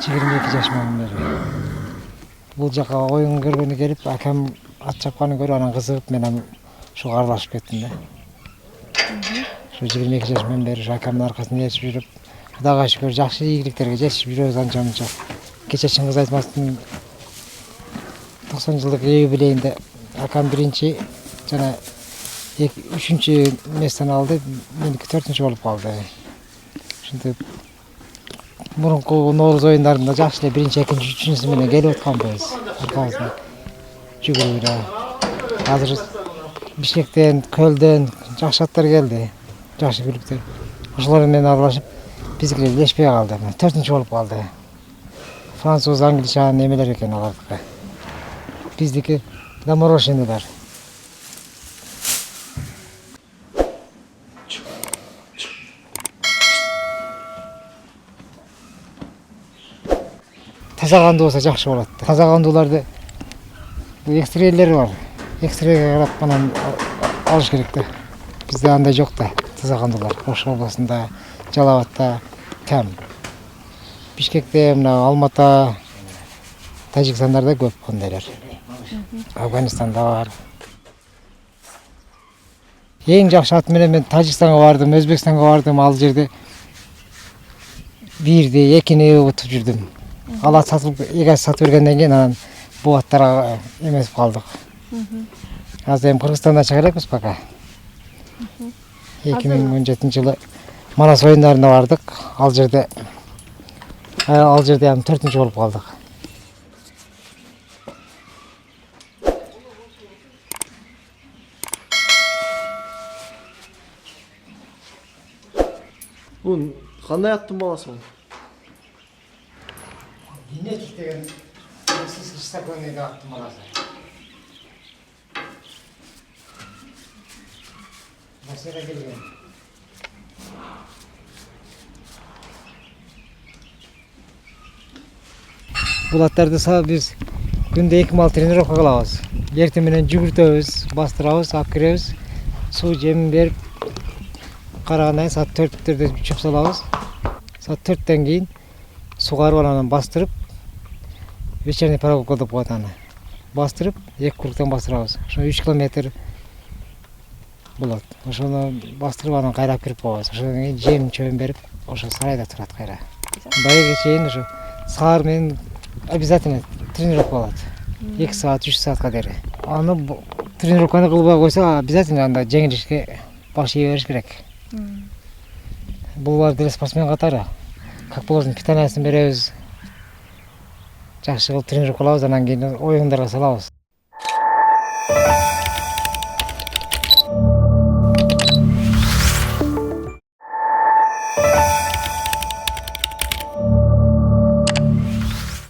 Жыйырма эки жашыман бери. Бул жака оюн көргөнү келип, акам ат чапканын көрүп, анан кызыгып, мен ушуга аралашып кеттим да. Ушу 22 жашыман бери акамдын аркасында ээрчип жүрүп, Кудайга шүгүр жакшы ийгиликтерге жетишип жүрөбүз анча мынча. Кече Чыңгыз Айтматовдун 90 жылдык юбилейинде акам биринчи жана 3-чү месттен алды, меники 4-чү болуп калды. Ушинтип мурунку Нооруз оюндарында жакшы эле 1-чи, 2-чи, 3-чүсү менен келип атканбыз. Аркабызда жүгүрүп. Азыр Бишкектен, Көлдөн жакшы аттар келди. Жакшы бүлүктөр. Ошолор менен аралашып, биздики илешпей калды. 4-чү болуп калды. Француз, англичан эмелер экен алардыкы. Биздики доморошиндер. Таза кандуу болсо жакшы болот. Таза кандууларды экстрейлери бар. Экстрейге карап анан алыш керек да. Бизде андай жок да. Таза кандуулар Ош областында, Жалал Абадта кам. Бишкекте, мына Алмата, Тажикстандарда көп кандайлар. Афганистанда бар. Эң жакшы ат менен мен Тажикстанга бардым, Өзбекстанга бардым, ал жерде бирди, экини утуп жүрдүм. Ал ат сатылып, эки сатып бергенден кийин анан бул аттарга эмесип калдык. Азыр эми Кыргызстанда чыга элекпиз пока. 2017-жылы Манас оюндарына бардык. Ал жерде 4-чү болуп калдык. Бул кандай аттын баласы бул? Генетик деген стаканный аттын баласы. Масера келген. Бул аттарды биз күндө 2 мал тренировка кылабыз. Эртең менен жүгүртөбүз, бастырабыз, алып киребиз. Суу жем берип, карагандан саат 4-төрдө чөп салабыз. Саат 4-тен кийин сугарып анан бастырып, вечерний прогулка деп коет аны. Бастырып, 2 кругтан бастырабыз. Ошо 3 километр болот. Ошону бастырып анан кайрап кирип коебуз. Ошондон кийин жем чөм берип, ошо сарайда турат кайра. Байыга чейин ошо саар менен обязательно тренировка болот. 2 саат, 3 саатка дери. Аны тренировканы кылбай койсо, обязательно анда жеңилишке баш ие бериш керек. Булар деле спортсмен катары. Как положено, питаниясын беребиз. Жакшы кылып тренировкалабыз, анан кийин оюндарга салабыз.